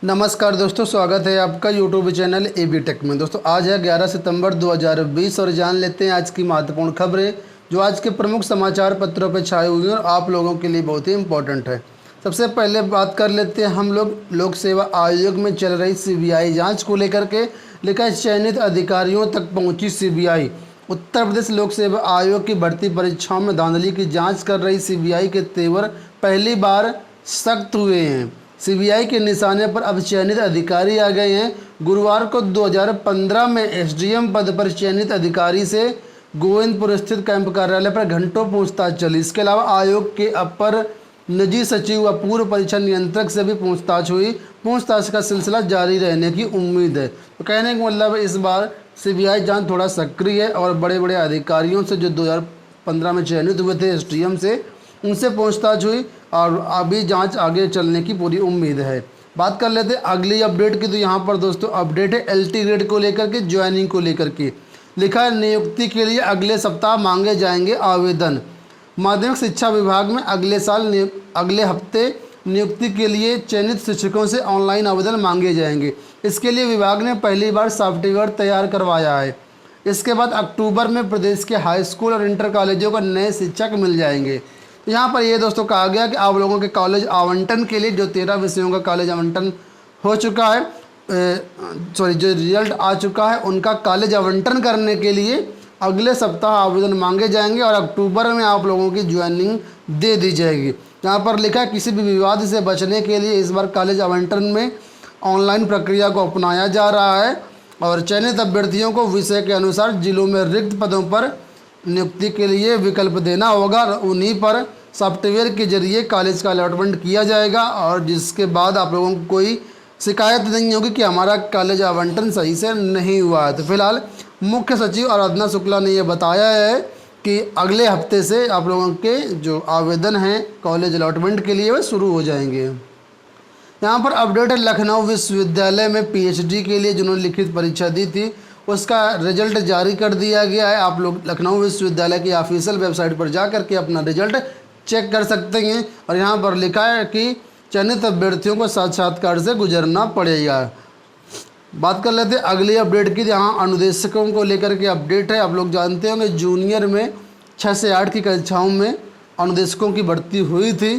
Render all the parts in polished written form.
नमस्कार दोस्तों, स्वागत है आपका यूट्यूब चैनल एबी टेक में। दोस्तों आज है 11 सितंबर 2020 और जान लेते हैं आज की महत्वपूर्ण खबरें जो आज के प्रमुख समाचार पत्रों पर छाई हुई हैं और आप लोगों के लिए बहुत ही इम्पोर्टेंट है। सबसे पहले बात कर लेते हैं हम लोग लोक सेवा आयोग में चल रही सीबीआई जाँच को लेकर के। लिखा है चयनित अधिकारियों तक पहुँची सीबीआई। उत्तर प्रदेश लोक सेवा आयोग की भर्ती परीक्षाओं में धांधली की जाँच कर रही सीबीआई के तेवर पहली बार सख्त हुए हैं। सीबीआई के निशाने पर अब चयनित अधिकारी आ गए हैं। गुरुवार को 2015 में एसडीएम पद पर चयनित अधिकारी से गोविंदपुर स्थित कैंप कार्यालय पर घंटों पूछताछ चली। इसके अलावा आयोग के अपर निजी सचिव व पूर्व परीक्षा नियंत्रक से भी पूछताछ हुई। पूछताछ का सिलसिला जारी रहने की उम्मीद है। तो कहने का मतलब इस बार सीबीआई जांच थोड़ा सक्रिय है और बड़े बड़े अधिकारियों से जो 2015 में चयनित हुए थे एसडीएम से, उनसे पूछताछ हुई और अभी जांच आगे चलने की पूरी उम्मीद है। बात कर लेते हैं अगली अपडेट की। तो यहाँ पर दोस्तों अपडेट है एलटी ग्रेड को लेकर के, ज्वाइनिंग को लेकर के। लिखा है नियुक्ति के लिए अगले सप्ताह मांगे जाएंगे आवेदन। माध्यमिक शिक्षा विभाग में अगले हफ्ते नियुक्ति के लिए चयनित शिक्षकों से ऑनलाइन आवेदन मांगे जाएंगे। इसके लिए विभाग ने पहली बार सॉफ्टवेयर तैयार करवाया है। इसके बाद अक्टूबर में प्रदेश के हाई स्कूल और इंटर कॉलेजों को नए शिक्षक मिल जाएंगे। यहाँ पर ये दोस्तों कहा गया कि आप लोगों के कॉलेज आवंटन के लिए जो 13 विषयों का कॉलेज आवंटन हो चुका है, जो रिजल्ट आ चुका है, उनका कॉलेज आवंटन करने के लिए अगले सप्ताह आवेदन मांगे जाएंगे और अक्टूबर में आप लोगों की ज्वाइनिंग दे दी जाएगी। यहाँ पर लिखा है किसी भी विवाद से बचने के लिए इस बार कॉलेज आवंटन में ऑनलाइन प्रक्रिया को अपनाया जा रहा है और चयनित अभ्यर्थियों को विषय के अनुसार जिलों में रिक्त पदों पर नियुक्ति के लिए विकल्प देना होगा। उन्हीं पर सॉफ्टवेयर के जरिए कॉलेज का अलॉटमेंट किया जाएगा और जिसके बाद आप लोगों को कोई शिकायत नहीं होगी कि हमारा कॉलेज आवंटन सही से नहीं हुआ है। तो फिलहाल मुख्य सचिव आराधना शुक्ला ने यह बताया है कि अगले हफ्ते से आप लोगों के जो आवेदन हैं कॉलेज अलॉटमेंट के लिए वह शुरू हो जाएंगे। यहाँ पर अपडेट है लखनऊ विश्वविद्यालय में पीएचडी के लिए जिन्होंने लिखित परीक्षा दी थी उसका रिजल्ट जारी कर दिया गया है। आप लोग लखनऊ विश्वविद्यालय की ऑफिशियल वेबसाइट पर जा कर के अपना रिजल्ट चेक कर सकते हैं और यहाँ पर लिखा है कि चयनित अभ्यर्थियों को साक्षात्कार से गुजरना पड़ेगा। बात कर लेते हैं अगली अपडेट की। यहाँ अनुदेशकों को लेकर के अपडेट है। आप लोग जानते होंगे जूनियर में 6 से 8 की कक्षाओं में अनुदेशकों की भर्ती हुई थी।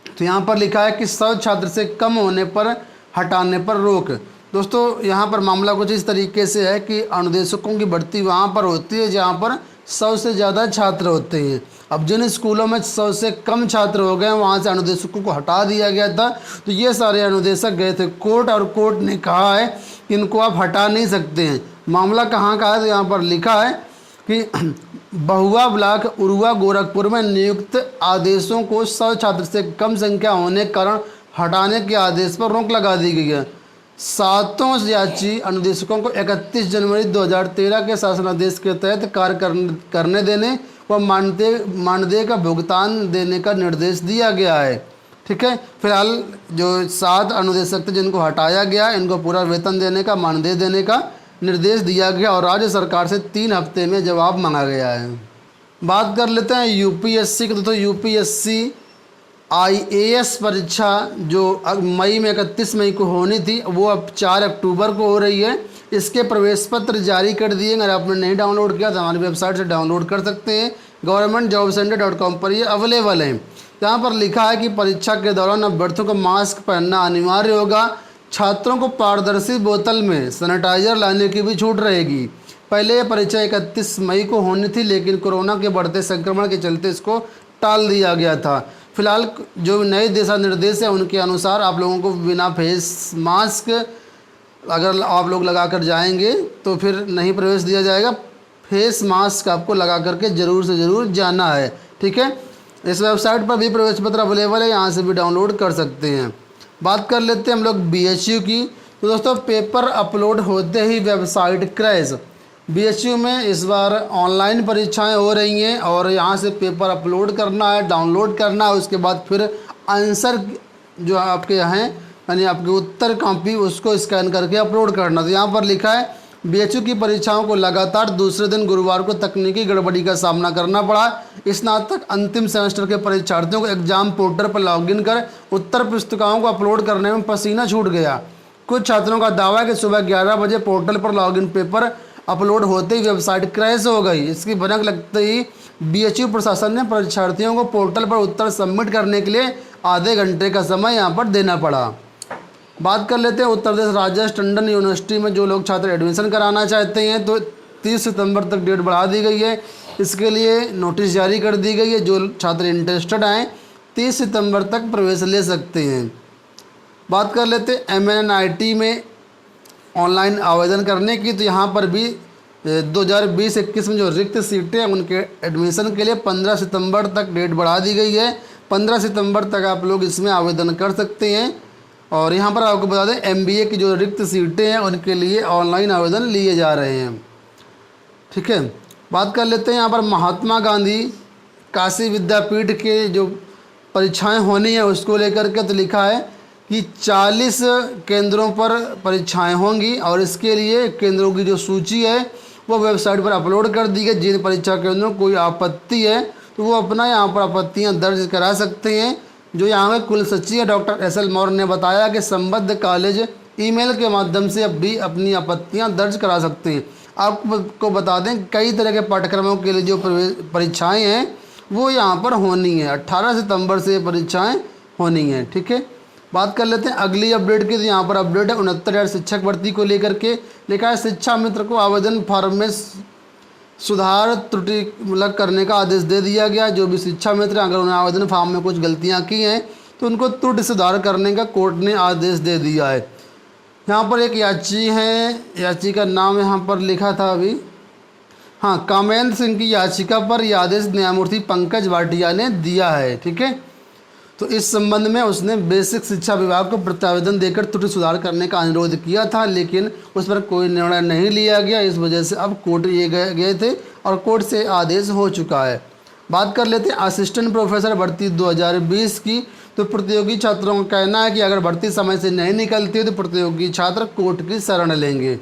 तो यहाँ पर लिखा है कि 100 छात्र से कम होने पर हटाने पर रोक। दोस्तों यहाँ पर मामला कुछ इस तरीके से है कि अनुदेशकों की भर्ती वहाँ पर होती है जहाँ पर 100 से ज़्यादा छात्र होते हैं। अब जिन स्कूलों में 100 से कम छात्र हो गए वहाँ से अनुदेशकों को हटा दिया गया था। तो ये सारे अनुदेशक गए थे कोर्ट और कोर्ट ने कहा है कि इनको आप हटा नहीं सकते हैं। मामला कहाँ का है तो यहाँ पर लिखा है कि बहुआ ब्लॉक उरुआ गोरखपुर में नियुक्त आदेशों को 100 छात्र से कम संख्या होने के कारण हटाने के आदेश पर रोक लगा दी गई है। 7 याची अनुदेशकों को 31 जनवरी 2013 के शासनादेश के तहत कार्य करने देने व मानदेय का भुगतान देने का निर्देश दिया गया है। ठीक है, फिलहाल जो 7 अनुदेशक थे जिनको हटाया गया इनको पूरा वेतन देने का, मानदेय देने का निर्देश दिया गया और राज्य सरकार से 3 हफ्ते में जवाब मांगा गया है। बात कर लेते हैं यूपीएससी की। तो यूपीएससी आईएएस परीक्षा जो मई में 31 मई को होनी थी वो अब 4 अक्टूबर को हो रही है। इसके प्रवेश पत्र जारी कर दिए। अगर आपने नहीं डाउनलोड किया तो हमारी वेबसाइट से डाउनलोड कर सकते हैं। governmentjobcenter.com पर ये अवेलेबल है। यहाँ पर लिखा है कि परीक्षा के दौरान अभ्यर्थियों को मास्क पहनना अनिवार्य होगा। छात्रों को पारदर्शी बोतल में सैनिटाइजर लाने की भी छूट रहेगी। पहले ये परीक्षा 31 मई को होनी थी लेकिन कोरोना के बढ़ते संक्रमण के चलते इसको टाल दिया गया था। फिलहाल जो नए दिशा निर्देश है उनके अनुसार आप लोगों को बिना फेस मास्क अगर आप लोग लगा कर जाएंगे तो फिर नहीं प्रवेश दिया जाएगा। फेस मास्क आपको लगा करके ज़रूर से ज़रूर जाना है। ठीक है, इस वेबसाइट पर भी प्रवेश पत्र अवेलेबल है, यहाँ से भी डाउनलोड कर सकते हैं। बात कर लेते हैं हम लोग बीएचयू की। तो दोस्तों पेपर अपलोड होते ही वेबसाइट क्रैश। बीएचयू में इस बार ऑनलाइन परीक्षाएं हो रही हैं और यहाँ से पेपर अपलोड करना है, डाउनलोड करना है, उसके बाद फिर आंसर जो आपके हैं यानी आपके उत्तर कॉपी उसको स्कैन करके अपलोड करना। तो यहाँ पर लिखा है बीएचयू की परीक्षाओं को लगातार दूसरे दिन गुरुवार को तकनीकी गड़बड़ी का सामना करना पड़ा। स्नातक अंतिम सेमेस्टर के परीक्षार्थियों को एग्जाम पोर्टल पर लॉगिन कर उत्तर पुस्तिकाओं को अपलोड करने में पसीना छूट गया। कुछ छात्रों का दावा है कि सुबह 11 बजे पोर्टल पर लॉगिन पेपर अपलोड होते ही वेबसाइट क्रैश हो गई। इसकी भनक लगते ही बीएचयू प्रशासन ने परीक्षार्थियों को पोर्टल पर उत्तर सबमिट करने के लिए आधे घंटे का समय यहां पर देना पड़ा। बात कर लेते हैं उत्तर प्रदेश राजर्ष टंडन यूनिवर्सिटी में जो लोग छात्र एडमिशन कराना चाहते हैं तो 30 सितंबर तक डेट बढ़ा दी गई है। इसके लिए नोटिस जारी कर दी गई है। जो छात्र इंटरेस्टेड हैं 30 सितंबर तक प्रवेश ले सकते हैं। बात कर लेते हैं MNIT में ऑनलाइन आवेदन करने की, तो यहाँ पर भी 2020-21 में जो रिक्त सीटें हैं उनके एडमिशन के लिए 15 सितंबर तक डेट बढ़ा दी गई है। 15 सितंबर तक आप लोग इसमें आवेदन कर सकते हैं। और यहाँ पर आपको बता दें MBA की जो रिक्त सीटें हैं उनके लिए ऑनलाइन आवेदन लिए जा रहे हैं। ठीक है, बात कर लेते हैं यहाँ पर महात्मा गांधी काशी विद्यापीठ के जो परीक्षाएं होनी है उसको लेकर के, तो लिखा है कि 40 केंद्रों पर परीक्षाएं होंगी और इसके लिए केंद्रों की जो सूची है वो वेबसाइट पर अपलोड कर दी गई। जिन परीक्षा केंद्रों को कोई आपत्ति है तो वो अपना यहाँ पर आपत्तियाँ दर्ज करा सकते हैं। जो यहाँ के कुल सचिव डॉक्टर SL मौर्य ने बताया कि संबद्ध कॉलेज ईमेल के माध्यम से अब भी अपनी आपत्तियाँ दर्ज करा सकते हैं। आपको बता दें कई तरह के पाठ्यक्रमों के लिए जो परीक्षाएँ हैं वो यहाँ पर होनी है। 18 सितंबर से परीक्षाएँ होनी हैं। ठीक है, बात कर लेते हैं अगली अपडेट की, तो यहाँ पर अपडेट है 69,000 शिक्षक भर्ती को लेकर के। लिखा है शिक्षा मित्र को आवेदन फॉर्म में सुधार त्रुटि करने का आदेश दे दिया गया। जो भी शिक्षा मित्र अगर उन्होंने आवेदन फॉर्म में कुछ गलतियाँ की हैं तो उनको त्रुटि सुधार करने का कोर्ट ने आदेश दे दिया है। यहाँ पर एक याची का नाम यहाँ पर लिखा था अभी, हाँ, कामेंद्र सिंह की याचिका पर यह आदेश न्यायमूर्ति पंकज भाटिया ने दिया है। ठीक है, तो इस संबंध में उसने बेसिक शिक्षा विभाग को प्रत्यावेदन देकर त्रुटि सुधार करने का अनुरोध किया था, लेकिन उस पर कोई निर्णय नहीं लिया गया। इस वजह से अब कोर्ट ये गए थे और कोर्ट से आदेश हो चुका है। बात कर लेते हैं असिस्टेंट प्रोफेसर भर्ती 2020 की, तो प्रतियोगी छात्रों का कहना है कि अगर भर्ती समय से नहीं निकलती है तो प्रतियोगी छात्र कोर्ट की शरण लेंगे।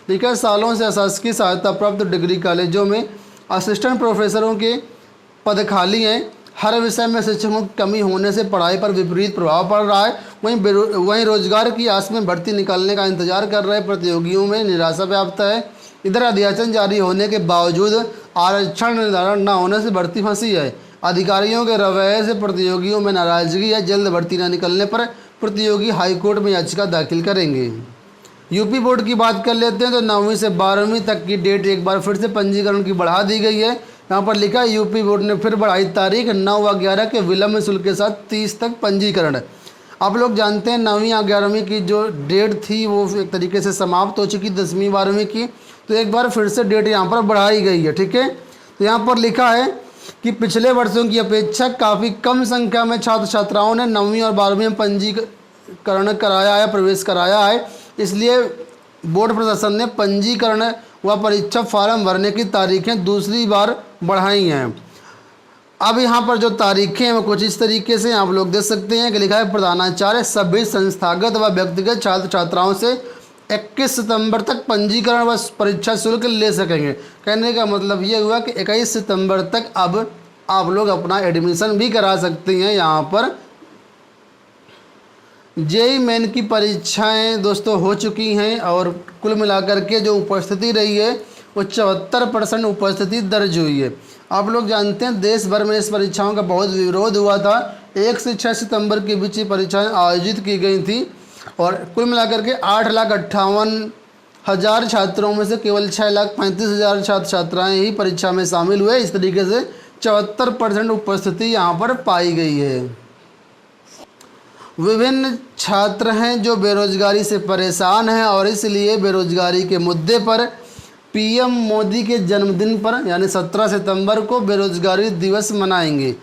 ठीक है, सालों से अशासकीय सहायता प्राप्त डिग्री कॉलेजों में असिस्टेंट प्रोफेसरों के पद खाली हैं। हर विषय में शिक्षकों की कमी होने से पढ़ाई पर विपरीत प्रभाव पड़ रहा है। वहीं रोजगार की आस में भर्ती निकालने का इंतजार कर रहे प्रतियोगियों में निराशा व्याप्त है। इधर अधिसूचना जारी होने के बावजूद आरक्षण निर्धारण न होने से भर्ती फंसी है। अधिकारियों के रवैये से प्रतियोगियों में नाराजगी है। जल्द भर्ती न निकलने पर प्रतियोगी हाईकोर्ट में याचिका दाखिल करेंगे। यूपी बोर्ड की बात कर लेते हैं तो 9वीं से 12वीं तक की डेट एक बार फिर से पंजीकरण की बढ़ा दी गई है। यहाँ पर लिखा है यूपी बोर्ड ने फिर बढ़ाई तारीख 9 व 11 के विलम्ब शुल्क के साथ 30 तक पंजीकरण। आप लोग जानते हैं 9वीं या 11वीं की जो डेट थी वो एक तरीके से समाप्त हो चुकी 10वीं 12वीं की, तो एक बार फिर से डेट यहाँ पर बढ़ाई गई है। ठीक है, तो यहाँ पर लिखा है कि पिछले वर्षों की अपेक्षा काफ़ी कम संख्या में छात्र छात्राओं ने 9वीं और 12वीं में पंजीकरण कराया है, प्रवेश कराया है। इसलिए बोर्ड प्रशासन ने पंजीकरण व परीक्षा फॉर्म भरने की तारीखें दूसरी बार बढ़ाई हैं। अब यहाँ पर जो तारीखें हैं वो कुछ इस तरीके से आप लोग देख सकते हैं कि लिखा है प्रधानाचार्य सभी संस्थागत व व्यक्तिगत छात्र छात्राओं से 21 सितंबर तक पंजीकरण व परीक्षा शुल्क ले सकेंगे। कहने का मतलब ये हुआ कि 21 सितंबर तक अब आप लोग अपना एडमिशन भी करा सकते हैं। यहाँ पर जेईई मेन की परीक्षाएं दोस्तों हो चुकी हैं और कुल मिलाकर के जो उपस्थिति रही है वो 74% उपस्थिति दर्ज हुई है। आप लोग जानते हैं देश भर में इस परीक्षाओं का बहुत विरोध हुआ था। 1 से 6 सितंबर के बीच ये परीक्षाएं आयोजित की गई थी और कुल मिलाकर के 8,58,000 छात्रों में से केवल 6,35,000 छात्र छात्राएँ ही परीक्षा में शामिल हुए। इस तरीके से 74% उपस्थिति यहाँ पर पाई गई है। विभिन्न छात्र हैं जो बेरोजगारी से परेशान हैं और इसलिए बेरोजगारी के मुद्दे पर पीएम मोदी के जन्मदिन पर यानी 17 सितंबर को बेरोजगारी दिवस मनाएंगे।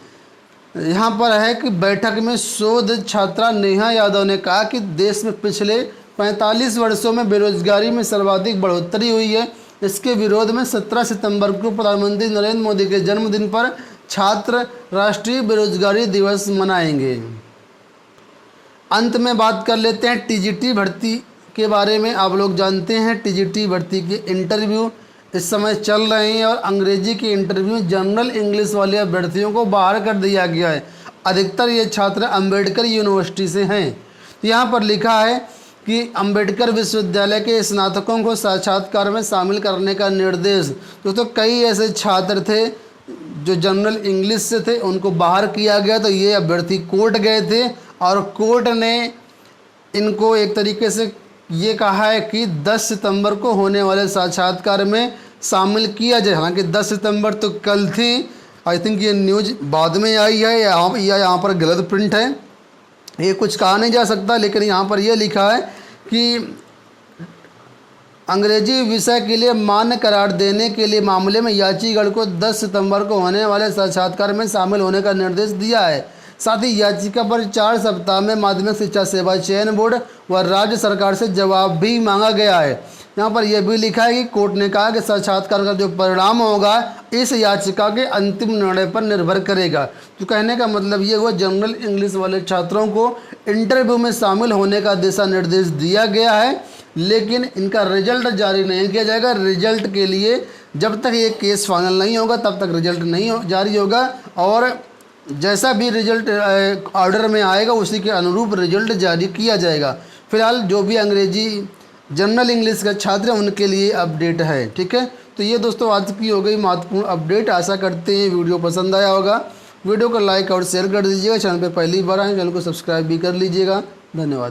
यहाँ पर है कि बैठक में शोध छात्रा नेहा यादव ने कहा कि देश में पिछले 45 वर्षों में बेरोजगारी में सर्वाधिक बढ़ोतरी हुई है। इसके विरोध में 17 सितंबर को प्रधानमंत्री नरेंद्र मोदी के जन्मदिन पर छात्र राष्ट्रीय बेरोजगारी दिवस मनाएंगे। अंत में बात कर लेते हैं टीजीटी भर्ती के बारे में आप लोग जानते हैं। टीजीटी भर्ती के इंटरव्यू इस समय चल रहे हैं और अंग्रेजी के इंटरव्यू जनरल इंग्लिश वाले अभ्यर्थियों को बाहर कर दिया गया है। अधिकतर ये छात्र अंबेडकर यूनिवर्सिटी से हैं। तो यहाँ पर लिखा है कि अंबेडकर विश्वविद्यालय के स्नातकों को साक्षात्कार में शामिल करने का निर्देश। दोस्तों कई ऐसे छात्र थे जो जनरल इंग्लिश से थे, उनको बाहर किया गया। तो ये अभ्यर्थी कोर्ट गए थे और कोर्ट ने इनको एक तरीके से ये कहा है कि 10 सितंबर को होने वाले साक्षात्कार में शामिल किया जाए। हालांकि 10 सितंबर तो कल थी। आई थिंक ये न्यूज़ बाद में आई है या यहाँ पर गलत प्रिंट है, ये कुछ कहा नहीं जा सकता। लेकिन यहाँ पर यह लिखा है कि अंग्रेजी विषय के लिए मान्य करार देने के लिए मामले में याचिकाकर्ता को 10 सितंबर को होने वाले साक्षात्कार में शामिल होने का निर्देश दिया है। साथ ही याचिका पर 4 सप्ताह में माध्यमिक शिक्षा सेवा चयन बोर्ड व राज्य सरकार से जवाब भी मांगा गया है। यहाँ पर यह भी लिखा है कि कोर्ट ने कहा कि साक्षात्कार का जो परिणाम होगा इस याचिका के अंतिम निर्णय पर निर्भर करेगा। तो कहने का मतलब ये हुआ जनरल इंग्लिश वाले छात्रों को इंटरव्यू में शामिल होने का दिशा निर्देश दिया गया है, लेकिन इनका रिजल्ट जारी नहीं किया जाएगा। रिजल्ट के लिए जब तक ये केस फाइनल नहीं होगा तब तक रिजल्ट नहीं जारी होगा और जैसा भी रिजल्ट ऑर्डर में आएगा उसी के अनुरूप रिजल्ट जारी किया जाएगा। फिलहाल जो भी अंग्रेजी जनरल इंग्लिश का छात्र हैं उनके लिए अपडेट है। ठीक है, तो ये दोस्तों आज की हो गई महत्वपूर्ण अपडेट। आशा करते हैं वीडियो पसंद आया होगा। वीडियो को लाइक और शेयर कर दीजिएगा। चैनल पर पहली बार आए चैनल को सब्सक्राइब भी कर लीजिएगा। धन्यवाद।